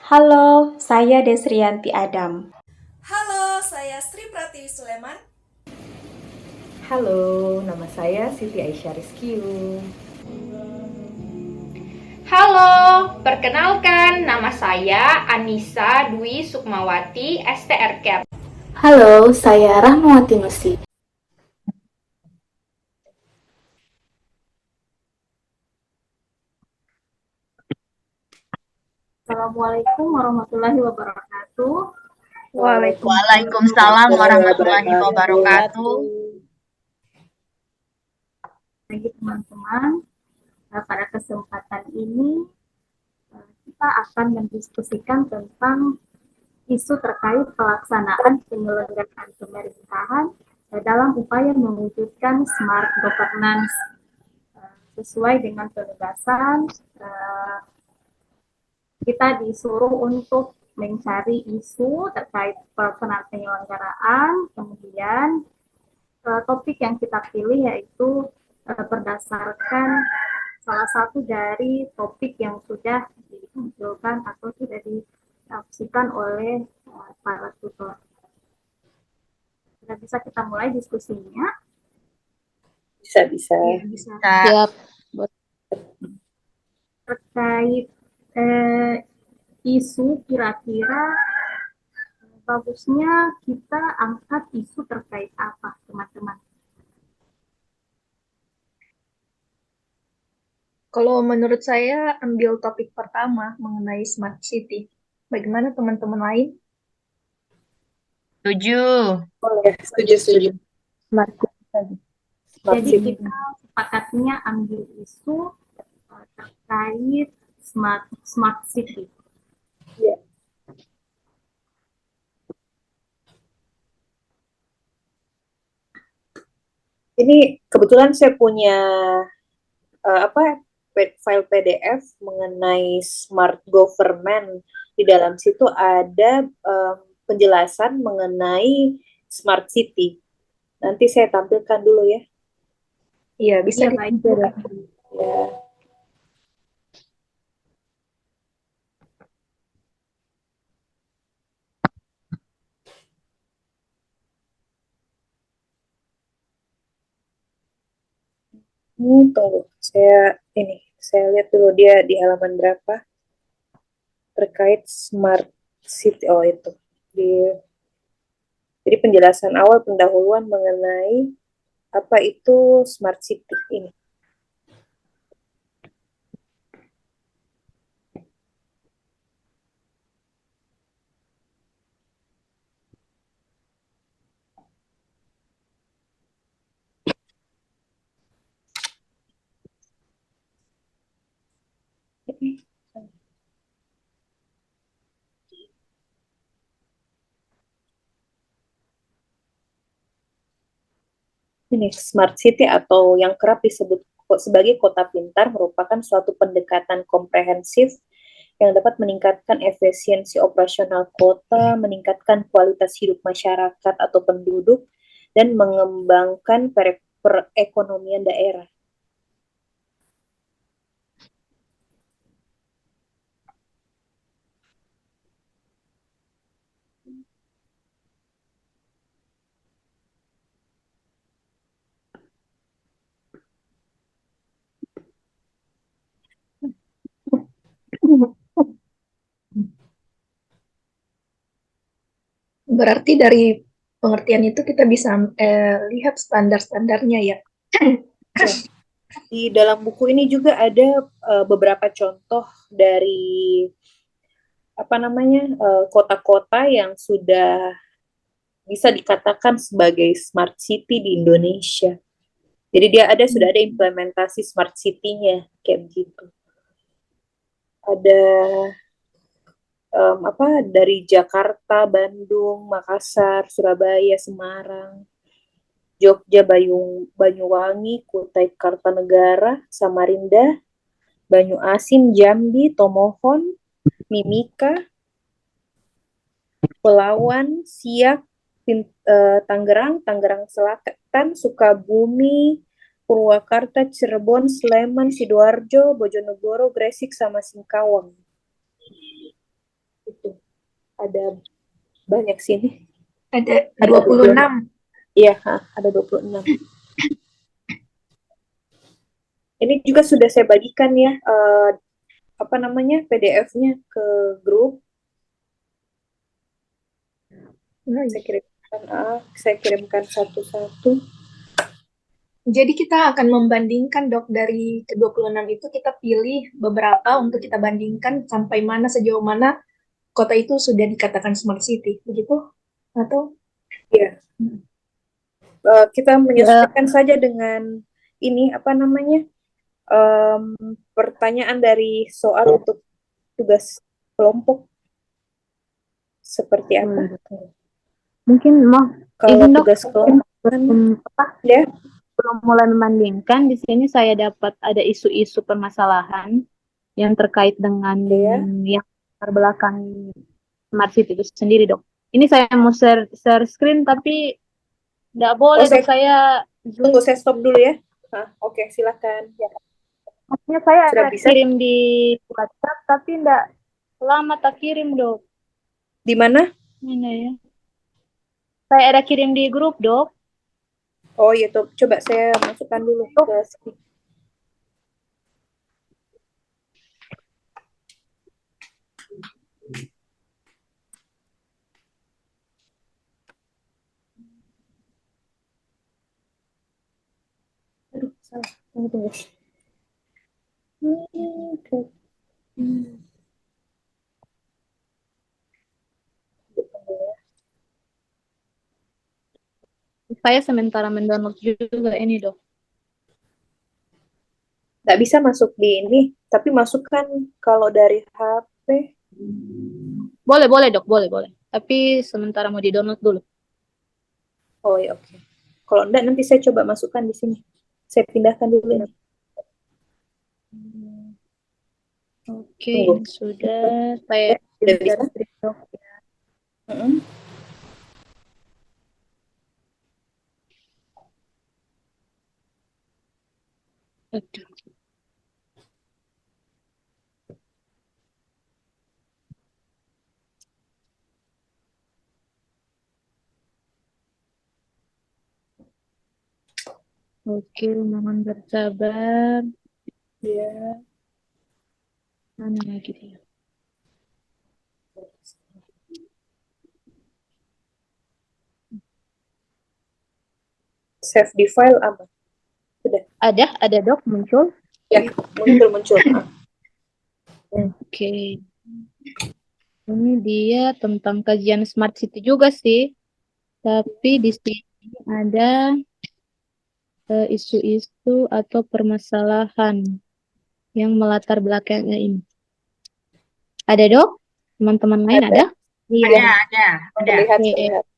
Halo, saya Desrianti Adam. Halo, saya Sri Pratiwi Suleman. Halo, nama saya Siti Aisyah Rizkiu. Halo, perkenalkan nama saya Anissa Dwi Sukmawati, STRCAP. Halo, saya Rahmawati Nusi. Assalamualaikum warahmatullahi wabarakatuh. Waalaikumsalam warahmatullahi wabarakatuh. Bagi teman-teman, pada kesempatan ini kita akan mendiskusikan tentang isu terkait pelaksanaan penyelenggaraan pemerintahan dalam upaya mewujudkan smart governance sesuai dengan penugasan kita disuruh untuk mencari isu terkait pelaksanaan penyelenggaraan, kemudian topik yang kita pilih yaitu berdasarkan salah satu dari topik yang sudah dimunculkan atau sudah disaksikan oleh para tutor. Sudah bisa kita mulai diskusinya. Bisa. Ya, bisa. Siap. Terkait isu kira-kira bagusnya kita angkat isu terkait apa, teman-teman? Kalau menurut saya ambil topik pertama mengenai smart city. Bagaimana teman-teman lain? Setuju. Setuju. Smart City. Jadi kita sepakatnya ambil isu terkait smart city. Ya. Ini kebetulan saya punya file PDF mengenai smart government. Di dalam situ ada penjelasan mengenai smart city. Nanti saya tampilkan dulu ya. Iya, bisa Ya, baik. Ya. Tunggu, saya lihat dulu dia di halaman berapa terkait smart city. Oh itu jadi penjelasan awal pendahuluan mengenai apa itu smart city ini. Ini smart city atau yang kerap disebut sebagai kota pintar merupakan suatu pendekatan komprehensif yang dapat meningkatkan efisiensi operasional kota, meningkatkan kualitas hidup masyarakat atau penduduk, dan mengembangkan perekonomian daerah. Berarti dari pengertian itu kita bisa lihat standar-standarnya ya. Di dalam buku ini juga ada beberapa contoh dari kota-kota yang sudah bisa dikatakan sebagai smart city di Indonesia. Jadi sudah ada implementasi smart city-nya kayak begitu. Ada dari Jakarta, Bandung, Makassar, Surabaya, Semarang, Jogja, Banyuwangi, Kutai Kartanegara, Samarinda, Banyu Asin, Jambi, Tomohon, Mimika, Pelawan, Siak, Tangerang Selatan, Sukabumi, Purwakarta, Cirebon, Sleman, Sidoarjo, Bojonegoro, Gresik, sama Singkawang. Ada banyak sini. Ada Ada 26. Iya, ada 26. Ini juga sudah saya bagikan ya, PDF-nya ke grup. Saya kirimkan satu-satu. Jadi kita akan membandingkan, Dok, dari ke-26 itu kita pilih beberapa untuk kita bandingkan sampai mana, sejauh mana kota itu sudah dikatakan smart city, begitu? Atau? Iya. Kita menyesuaikan saja dengan ini, pertanyaan dari soal untuk tugas kelompok. Seperti apa? Mungkin Kalau izin dok, tugas kelompok ya. belum mulai membandingkan, di sini saya dapat ada isu-isu permasalahan yang terkait dengan yang terbelakang smart city itu sendiri, dok. Ini saya mau share screen tapi tidak boleh, dok. Saya tunggu, saya stop dulu ya. Oke, silakan. Ya. Maksudnya saya Sudah ada bisa? kirim di WhatsApp tapi tidak lama tak kirim, dok. Di mana? Mana ya? Saya ada kirim di grup, dok. Oh iya, tuh. Coba saya masukkan dulu ke sini. Aduh, salah. Tunggu. Saya sementara mendownload juga ini, dok. Nggak bisa masuk di ini, tapi masukkan kalau dari HP. Boleh, dok, boleh. Tapi sementara mau di-download dulu. Oh ya, oke. Kalau enggak, nanti saya coba masukkan di sini. Saya pindahkan dulu ini. Oke, ini sudah. Saya sudah bisa. Dok, ya. Aduh. Oke, mohon bersabar. Ya. Mana lagi dia? Save di file apa? Sudah. Ada, dok, muncul. Ya, muncul. Oke. Ini dia tentang kajian smart city juga sih. Tapi di sini ada isu-isu atau permasalahan yang melatar belakangnya ini. Ada, dok? Teman-teman lain ada? Iya. Ada. Terlihat.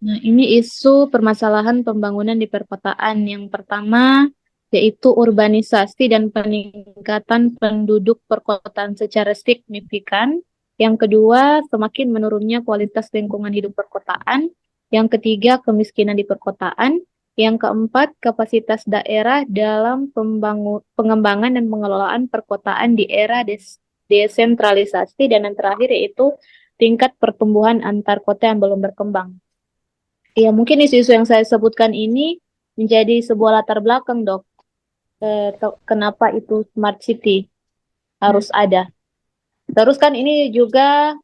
Nah, ini isu permasalahan pembangunan di perkotaan. Yang pertama yaitu urbanisasi dan peningkatan penduduk perkotaan secara signifikan. Yang kedua, semakin menurunnya kualitas lingkungan hidup perkotaan. Yang ketiga, kemiskinan di perkotaan. Yang keempat, kapasitas daerah dalam pengembangan dan pengelolaan perkotaan di era desentralisasi. Dan yang terakhir yaitu tingkat pertumbuhan antar kota yang belum berkembang. Ya, mungkin isu-isu yang saya sebutkan ini menjadi sebuah latar belakang, dok. Kenapa itu smart city harus ada. Terus kan ini juga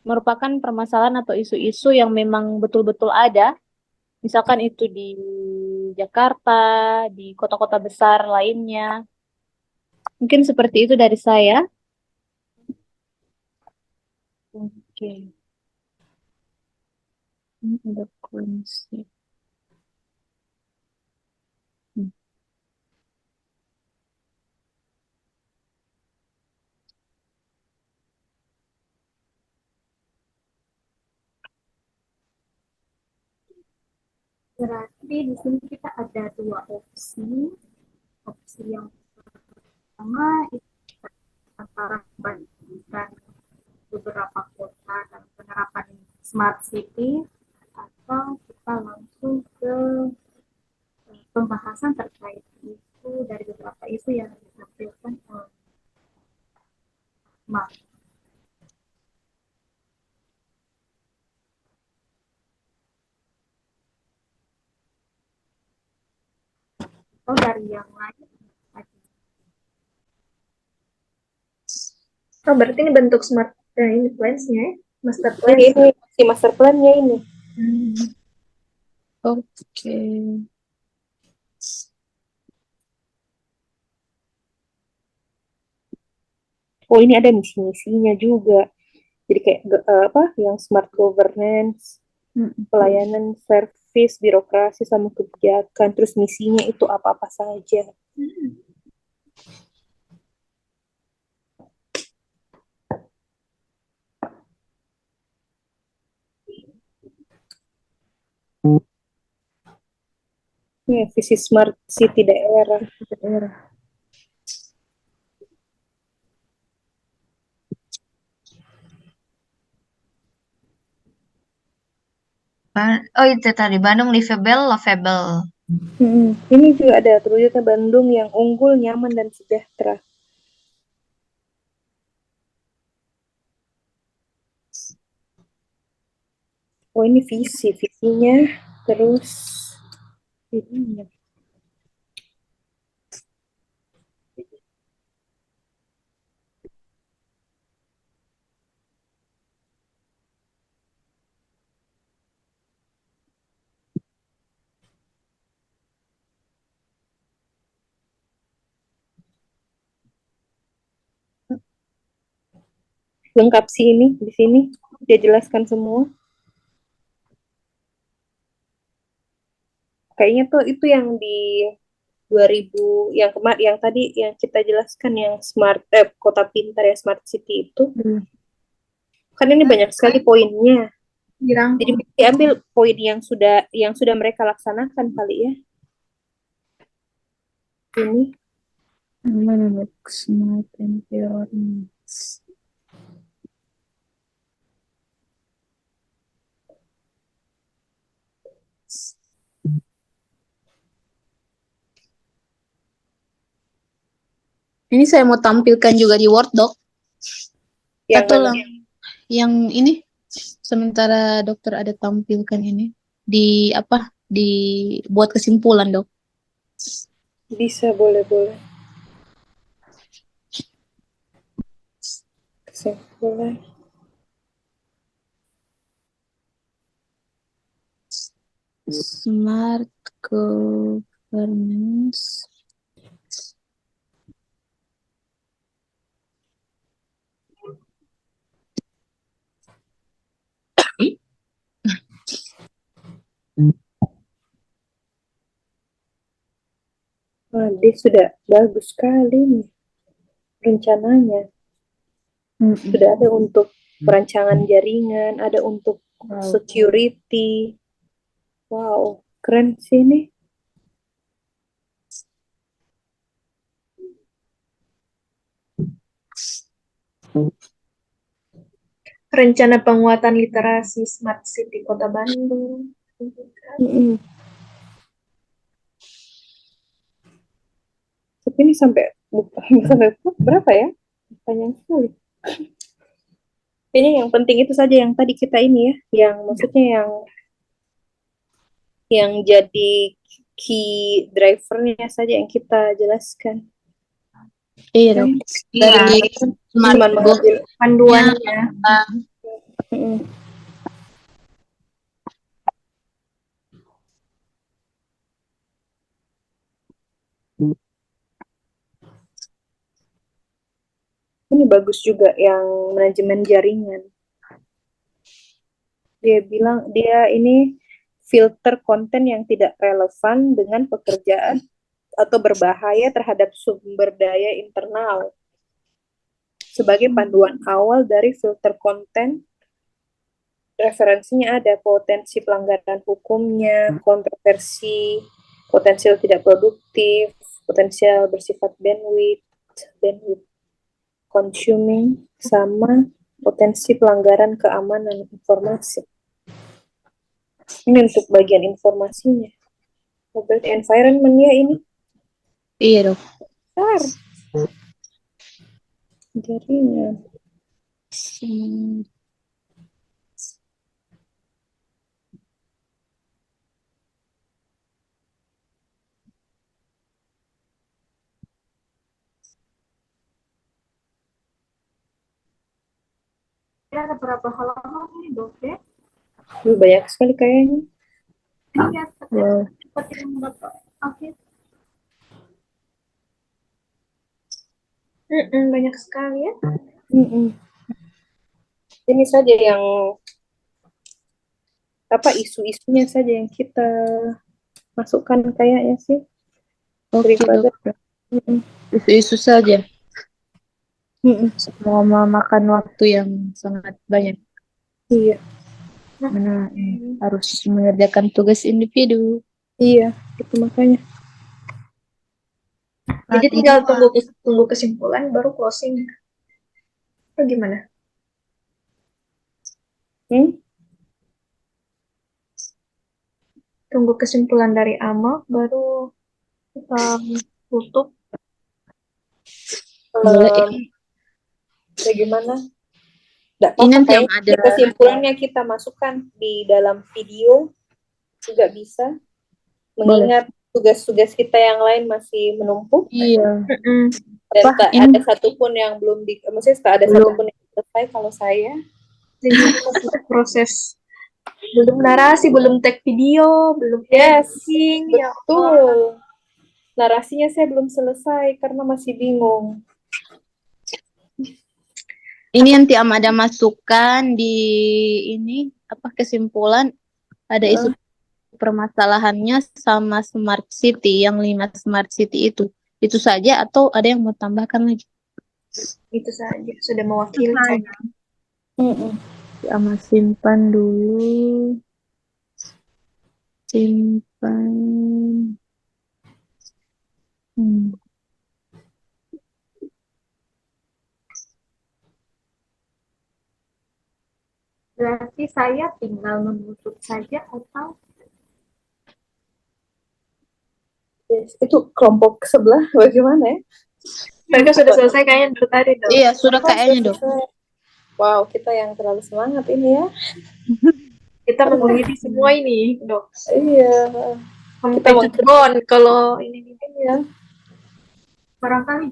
merupakan permasalahan atau isu-isu yang memang betul-betul ada. Misalkan itu di Jakarta, di kota-kota besar lainnya. Mungkin seperti itu dari saya. Oke. Ini ada konsep. Berarti di sini kita ada dua opsi. Opsi yang pertama itu antara membandingkan beberapa kota dan penerapan smart city, atau kita langsung ke pembahasan terkait isu dari beberapa isu yang ditampilkan oleh Mark. atau dari yang lain tadi. Oh, berarti ini bentuk smart ini plans-nya ya? Master plan. Ini si master plan-nya ini. Oke. Oh, ini ada misi-misinya juga. Jadi kayak apa yang smart governance, pelayanan, service, birokrasi sama kebijakan. Terus misinya itu apa-apa saja. Ya, visi smart city daerah. Oh itu tadi Bandung livable, lovable. Ini juga ada terwujudnya Bandung yang unggul, nyaman, dan sejahtera. Oh, ini visinya. Terus ininya. Lengkap sih ini di sini dia jelaskan semua. Kayaknya tuh itu yang di 2000 yang kemarin yang tadi yang kita jelaskan yang smart kota pintar ya smart city itu. Kan ini banyak sekali poinnya. Jadi diambil poin yang sudah mereka laksanakan kali ya. Ini Smart environment. Ini saya mau tampilkan juga di Word doc. yang Atau mana? yang ini sementara dokter ada tampilkan ini di apa? Dibuat kesimpulan, Dok. Bisa, boleh. Kesimpulan. Smart governance. Wah, dia sudah bagus sekali nih rencananya. Sudah ada untuk perancangan jaringan, ada untuk security. Wow, keren sih ini. Rencana penguatan literasi Smart City Kota Bandung. Tapi ini sampai berapa ya? Panjang sekali. Kayaknya yang penting itu saja yang tadi kita ini ya, yang maksudnya yang jadi key drivernya saja yang kita jelaskan. Iya, Dok. Dari smart Cuman mengambil panduannya. Ini bagus juga yang manajemen jaringan. Dia bilang dia ini filter konten yang tidak relevan dengan pekerjaan atau berbahaya terhadap sumber daya internal. Sebagai panduan awal dari filter konten, referensinya ada potensi pelanggaran hukumnya, kontroversi, potensial tidak produktif, potensial bersifat bandwidth consuming, sama potensi pelanggaran keamanan informasi. Ini untuk bagian informasinya. Berarti environment-nya ini. Iya, Dok. Bentar. Jaringan. Ya, ada berapa halaman ini, Dok, ya? Banyak sekali kayaknya. Iya, Wow. seperti yang Bapak. Oke. Banyak sekali ya. Mm-mm. Ini saja yang isu-isunya saja yang kita masukkan kayaknya sih. Oke, Daripada Dok. Isu-isu saja. Semua memakan waktu yang sangat banyak. iya, Mana harus mengerjakan tugas individu. iya, itu makanya. Jadi tinggal tunggu kesimpulan baru closing. Atau gimana? Tunggu kesimpulan dari Ama baru kita tutup. Boleh. Bagaimana? Nggak Ini apa-apa nanti yang kayak ada. kesimpulannya kita masukkan di dalam video juga bisa. Mengingat tugas-tugas kita yang lain masih menumpuk. Iya. Dan Apa, tak ini- ada satupun yang belum maksudnya tak ada Belum. satupun yang selesai kalau saya. Jadi masih proses. Belum narasi, belum tag video, belum Yes, editing. Ya Allah. betul. Narasinya saya belum selesai karena masih bingung. Ini nanti ada masukan di ini apa kesimpulan ada isu permasalahannya sama smart city yang 5 smart city itu. Itu saja atau ada yang mau tambahkan lagi? Itu saja sudah mewakili saya. Ama simpan dulu. Simpan. Berarti saya tinggal menutup saja atau Yes, itu kelompok sebelah bagaimana ya? Mereka sudah selesai kayaknya dari tadi dong. Iya, sudah kayaknya, Dok. Wow, kita yang terlalu semangat ini ya. Kita meneliti semua ini, Dok. Iya. Kita mau kalau ini ya. barangkali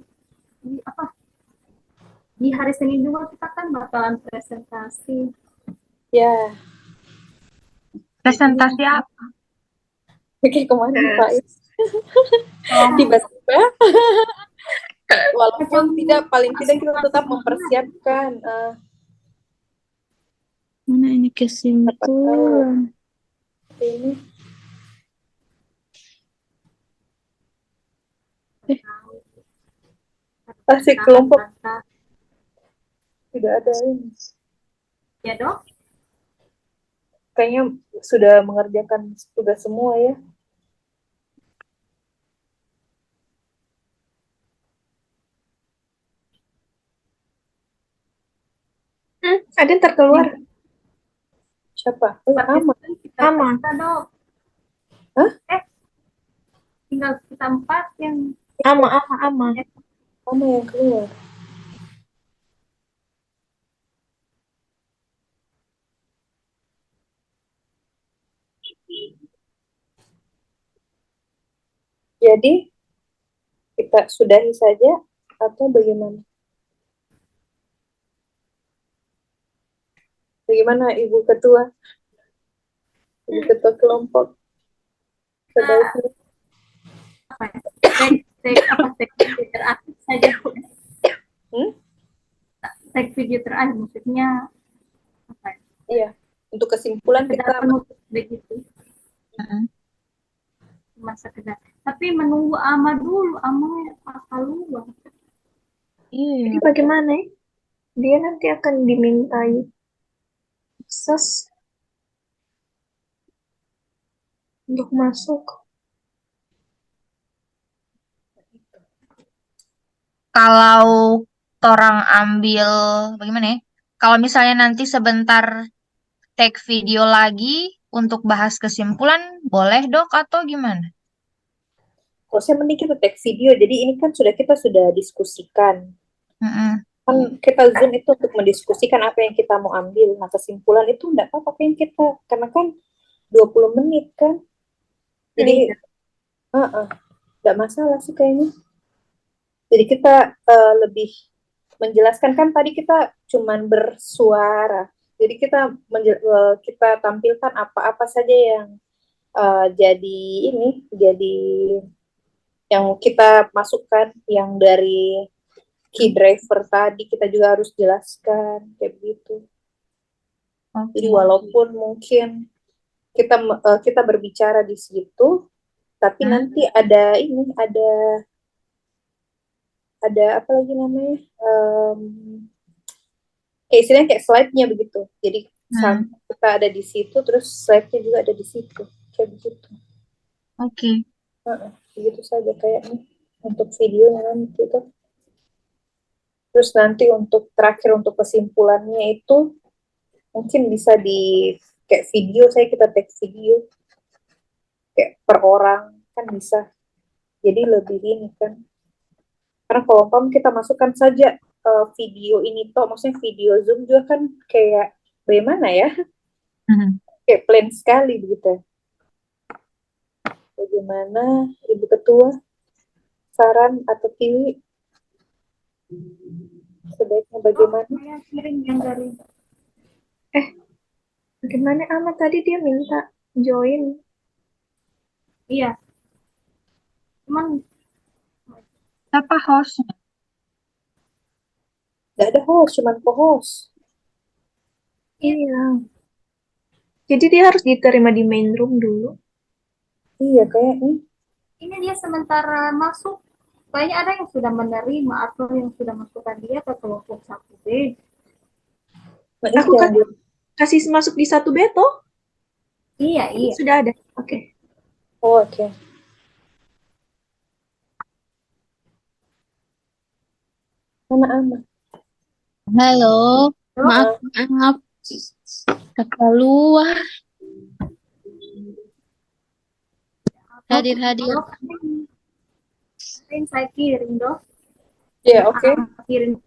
di hari Senin juga kita kan bakalan presentasi. Ya. Presentasi apa? Oke, kemana Pak? Tiba-tiba. Walaupun paling tidak kita tetap mempersiapkan. Mana ini kesimpulan? Ini. Asik kelompok. Tidak ada ini. Ya, Dok? Kayaknya sudah mengerjakan tugas semua ya. ada yang terkeluar. Siapa? Ama. Kita, Dok. Hah? Tinggal kita 4 yang Ama. Ama yang keluar. Jadi kita sudahi saja atau bagaimana? Bagaimana Ibu Ketua? Ibu Ketua kelompok. tag video terakhir saja. Tag video terakhir maksudnya apa ya? Iya, untuk kesimpulan kita menutup begitu. Masa sekedar. Tapi menunggu Ama dulu, Ama keluar. Jadi bagaimana ya? Dia nanti akan dimintai akses untuk masuk. Kalau orang ambil bagaimana ya? Kalau misalnya nanti sebentar take video lagi untuk bahas kesimpulan, boleh Dok atau gimana? Kalau saya mending kita take video, jadi ini kan kita sudah diskusikan. Kan kita Zoom itu untuk mendiskusikan apa yang kita mau ambil. Nah, kesimpulan itu enggak apa-apa yang kita, karena kan 20 menit kan. Jadi, enggak masalah sih kayaknya. Jadi kita lebih menjelaskan kan tadi kita cuman bersuara. Jadi kita tampilkan apa-apa saja yang jadi yang kita masukkan yang dari key driver tadi kita juga harus jelaskan kayak begitu. Jadi Oke. walaupun mungkin kita berbicara di situ, tapi nanti ada apa lagi namanya? Kayak istilahnya kayak slide-nya begitu. Jadi kita ada di situ, terus slide-nya juga ada di situ. Kayak begitu. Oke. Begitu saja kayaknya untuk videonya nanti itu. Terus nanti terakhir untuk kesimpulannya itu mungkin bisa di kayak video, kita tag video kayak per orang kan bisa. Jadi lebih ini kan. Karena kalau kita masukkan saja video ini maksudnya video Zoom juga kan kayak bagaimana ya? Kayak plain sekali begitu. Bagaimana Ibu Ketua? Saran atau Tiwi? Sebaiknya bagaimana? Saya kirim yang dari Bagaimana Ahmad tadi dia minta join. iya. Cuman Siapa hostnya? Gak ada host, cuman co-host. Iya. Jadi dia harus diterima di main room dulu. Iya kayaknya. ini dia sementara masuk, kayaknya ada yang sudah menerima atau yang sudah masukkan dia ke kelompok 1B. Nah, Aku kan kasih masuk di 1B toh? Iya. Sudah ada. Oke. Oh, oke. Mana Ahmad? Halo, maaf. Keluar. Hadir. Mungkin saya kirim dok. Ya, oke. Kirim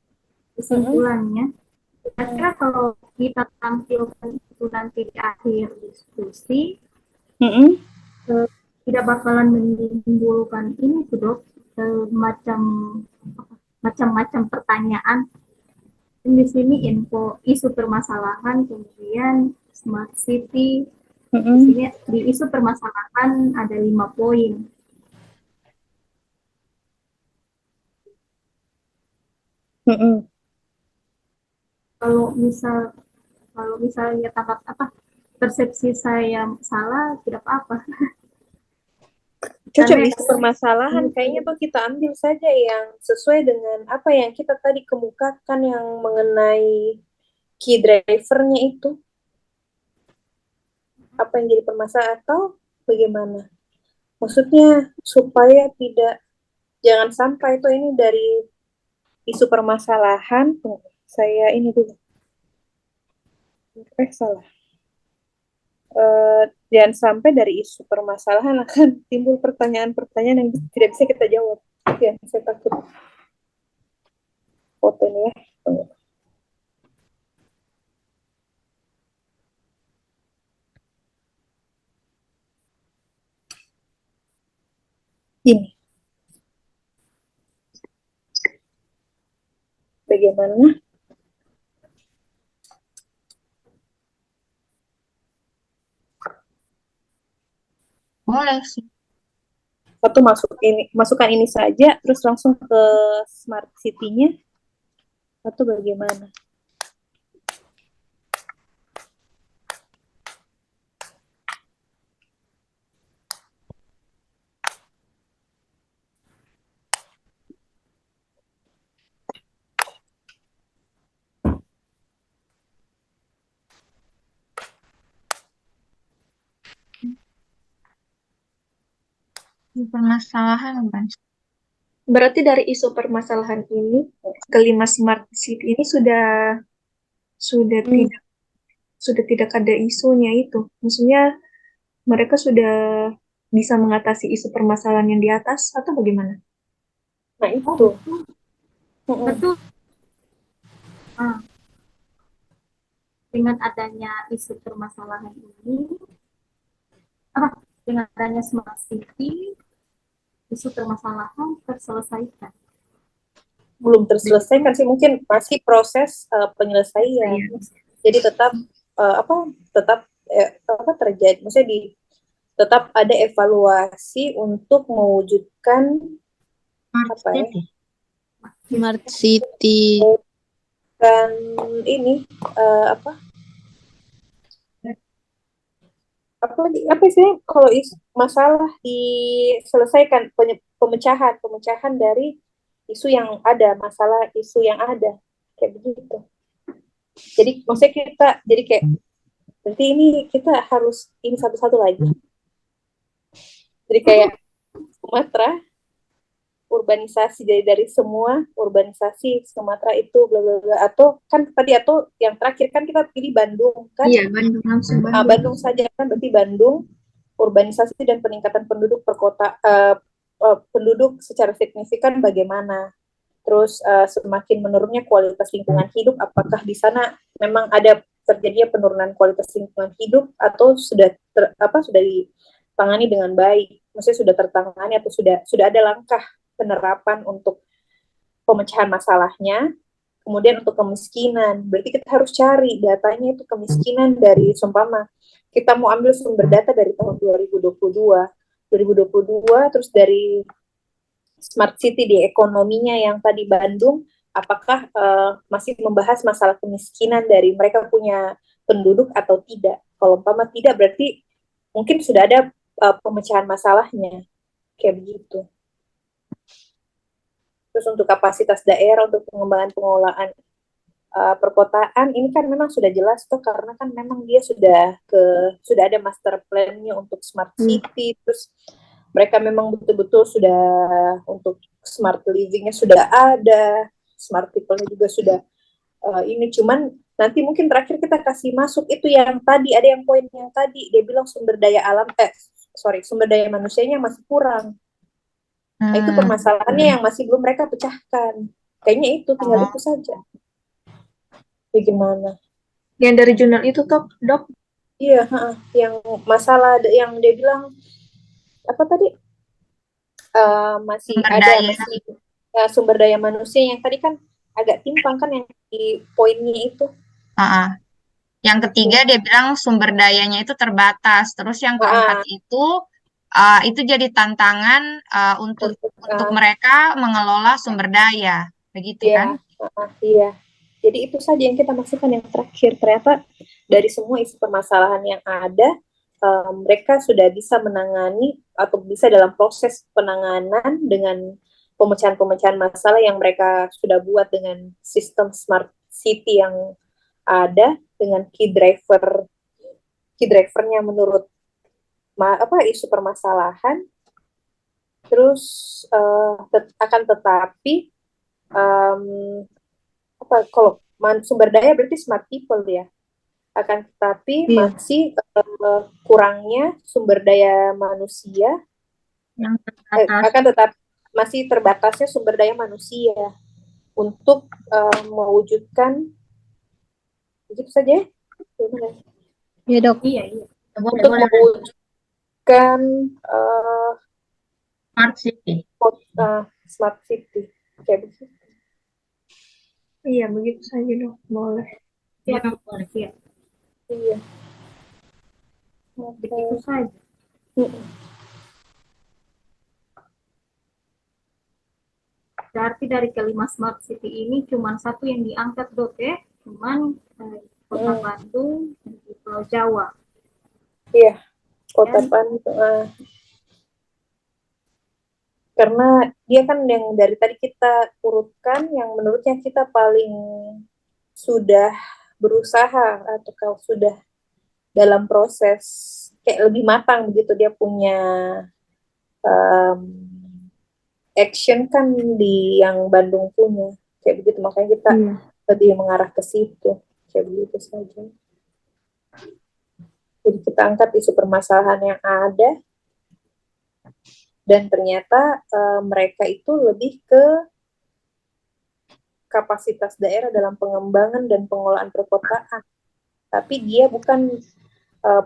kesimpulannya. Kira-kira kalau kita tampilkan itu nanti di akhir diskusi, tidak bakalan menimbulkan ini tuh dok, macam-macam pertanyaan. Di sini info isu permasalahan, kemudian smart city. Di sini di isu permasalahan ada 5 poin. Kalau misalnya tangkap persepsi saya salah, tidak apa-apa. Cocok isu permasalahan, kayaknya tuh kita ambil saja yang sesuai dengan apa yang kita tadi kemukakan yang mengenai key drivernya itu. Apa yang jadi permasalahan atau bagaimana? Maksudnya supaya jangan sampai itu ini dari isu permasalahan. Saya ini dulu. Salah. Jangan sampai dari isu permasalahan akan timbul pertanyaan-pertanyaan yang tidak bisa kita jawab. Ya, saya takut. Foto ini ya. Ini. Bagaimana? Boleh sih. Atau masukkan ini saja, terus langsung ke smart city-nya, atau bagaimana? Permasalahan kan? Berarti dari isu permasalahan ini, kelima smart city ini sudah tidak ada isunya itu. Maksudnya mereka sudah bisa mengatasi isu permasalahan yang di atas atau bagaimana? Nah, itu. Betul. Dengan adanya isu permasalahan ini, dengan adanya smart city, isu permasalahan terselesaikan. belum terselesaikan sih, mungkin masih proses penyelesaian. Jadi tetap terjadi, maksudnya tetap ada evaluasi untuk mewujudkan Smart City. dan ini apa sih kalau masalah diselesaikan, pemecahan dari isu yang ada, masalah isu yang ada, kayak begitu. Jadi maksudnya berarti ini kita harus ini satu-satu lagi. Jadi kayak Sumatera, urbanisasi dari semua urbanisasi Sumatera itu bla bla bla, atau yang terakhir kan kita pilih Bandung kan? Iya, Bandung langsung Bandung. Bandung saja kan, berarti Bandung urbanisasi dan peningkatan penduduk penduduk secara signifikan bagaimana? Terus semakin menurunnya kualitas lingkungan hidup, apakah di sana memang ada terjadinya penurunan kualitas lingkungan hidup atau sudah ditangani dengan baik? Maksudnya sudah tertangani atau sudah ada langkah penerapan untuk pemecahan masalahnya. Kemudian untuk kemiskinan, berarti kita harus cari datanya itu kemiskinan dari seumpama kita mau ambil sumber data dari tahun 2022, terus dari Smart City di ekonominya yang tadi Bandung, apakah masih membahas masalah kemiskinan dari mereka punya penduduk atau tidak? Kalau umpama tidak, berarti mungkin sudah ada pemecahan masalahnya, kayak begitu. Terus untuk kapasitas daerah untuk pengembangan pengelolaan perkotaan, ini kan memang sudah jelas tuh, karena kan memang dia sudah ada master plan-nya untuk Smart City, terus mereka memang betul-betul sudah untuk smart living-nya sudah ada, smart people-nya juga sudah ini, cuman nanti mungkin terakhir kita kasih masuk itu yang tadi, ada yang poin yang tadi dia bilang sumber daya manusianya masih kurang. Nah, itu permasalahannya yang masih belum mereka pecahkan. Kayaknya itu tinggal itu saja. Bagaimana? Yang dari jurnal itu toh, Dok? Iya, yang masalah yang dia bilang apa tadi? Masih sumber daya manusia yang tadi kan agak timpang kan yang di poinnya itu. Yang ketiga dia bilang sumber dayanya itu terbatas. Terus yang keempat itu jadi tantangan untuk mereka mengelola sumber daya, begitu kan? Iya. Jadi itu saja yang kita maksudkan yang terakhir. Ternyata dari semua isi permasalahan yang ada, mereka sudah bisa menangani atau bisa dalam proses penanganan dengan pemecahan-pemecahan masalah yang mereka sudah buat dengan sistem Smart City yang ada, dengan key drivernya menurut isu permasalahan. Terus akan tetapi kalau sumber daya berarti smart people ya, akan tetapi masih kurangnya sumber daya manusia yang akan tetapi masih terbatasnya sumber daya manusia untuk mewujudkan begitu saja. Iya Dok. Iya. Untuk mewujudkan smart city kayak begitu. Iya, begitu saja Dok. Boleh. Iya, boleh. Iya. Begitu saja. Berarti dari kelima smart city ini cuma satu yang diangkat Dok ya, cuman Kota Bandung di Pulau Jawa. Iya, Kota Bandung. Karena dia kan yang dari tadi kita urutkan yang menurutnya kita paling sudah berusaha atau kalau sudah dalam proses kayak lebih matang begitu, dia punya action kan di yang Bandung punya kayak begitu, makanya kita lebih mengarah ke situ kayak begitu saja. Jadi kita angkat isu permasalahan yang ada dan ternyata mereka itu lebih ke kapasitas daerah dalam pengembangan dan pengelolaan perkotaan, tapi dia bukan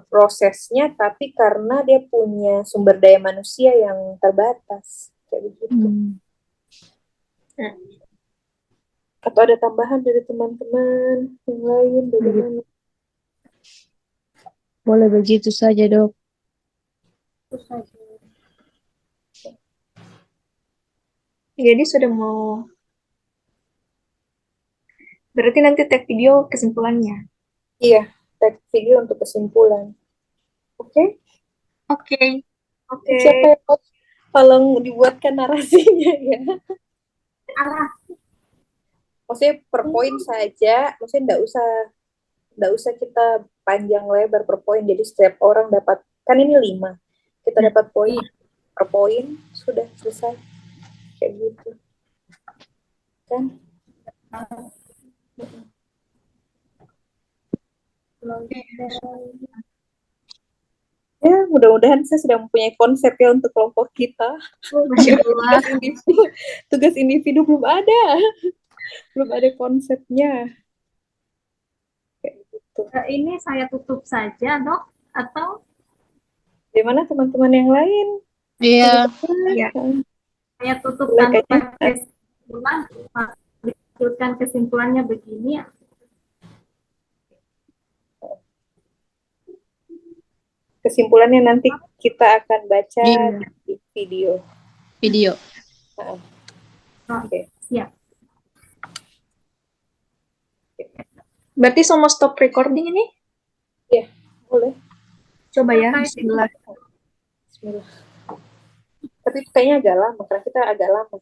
prosesnya, tapi karena dia punya sumber daya manusia yang terbatas kayak begitu. Atau ada tambahan dari teman-teman yang lain bagaimana? Boleh begitu saja, Dok. Itu saja. Jadi sudah mau, berarti nanti tag video kesimpulannya. Iya, tag video untuk kesimpulan. Oke? Oke. Oke. Siapa yang mau tolong dibuatkan narasinya ya? Arah Maksudnya per poin saja, maksudnya nggak usah kita panjang lebar per poin. Jadi setiap orang dapat, kan ini 5. Kita dapat poin per poin, sudah selesai. Kayak gitu. Kan? Ya, mudah-mudahan saya sudah mempunyai konsep ya untuk kelompok kita. Masya Allah. Tugas individu belum ada. Belum ada konsepnya. Kayak gitu. ini saya tutup saja, Dok, atau Gimana teman-teman yang lain? Iya. Iya. saya tutup Boleh tanpa kayaknya. kesimpulan, lanjutkan kesimpulannya begini. Kesimpulannya nanti kita akan baca Iya. di video. Video. Oke. Siap. Berarti semua stop recording ini? Iya, boleh. Coba ya, bismillah. Bismillah. Tapi kayaknya agak lama, karena kita agak lama.